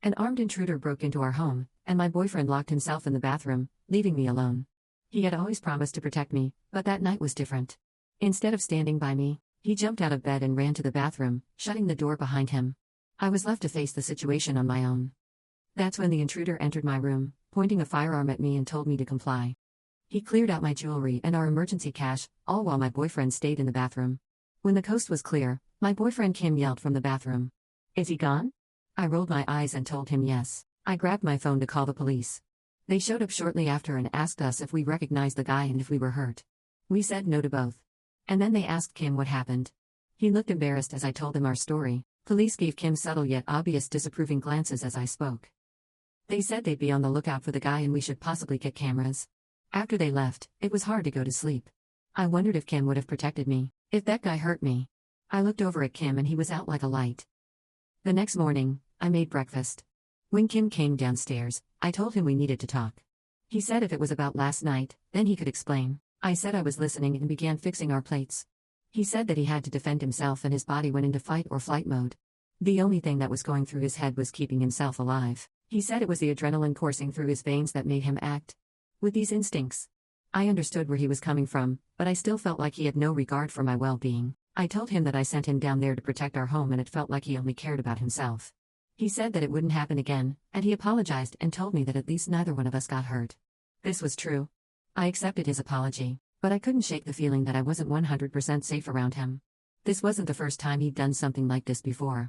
An armed intruder broke into our home, and my boyfriend locked himself in the bathroom, leaving me alone. He had always promised to protect me, but that night was different. Instead of standing by me, he jumped out of bed and ran to the bathroom, shutting the door behind him. I was left to face the situation on my own. That's when the intruder entered my room, pointing a firearm at me and told me to comply. He cleared out my jewelry and our emergency cash, all while my boyfriend stayed in the bathroom. When the coast was clear, my boyfriend Kim yelled from the bathroom, "Is he gone?" I rolled my eyes and told him yes. I grabbed my phone to call the police. They showed up shortly after and asked us if we recognized the guy and if we were hurt. We said no to both. And then they asked Kim what happened. He looked embarrassed as I told them our story. Police gave Kim subtle yet obvious disapproving glances as I spoke. They said they'd be on the lookout for the guy and we should possibly get cameras. After they left, it was hard to go to sleep. I wondered if Kim would have protected me, if that guy hurt me. I looked over at Kim and he was out like a light. The next morning, I made breakfast. When Kim came downstairs, I told him we needed to talk. He said if it was about last night, then he could explain. I said I was listening and began fixing our plates. He said that he had to defend himself and his body went into fight or flight mode. The only thing that was going through his head was keeping himself alive. He said it was the adrenaline coursing through his veins that made him act with these instincts. I understood where he was coming from, but I still felt like he had no regard for my well-being. I told him that I sent him down there to protect our home and it felt like he only cared about himself. He said that it wouldn't happen again, and he apologized and told me that at least neither one of us got hurt. This was true. I accepted his apology, but I couldn't shake the feeling that I wasn't 100% safe around him. This wasn't the first time he'd done something like this before.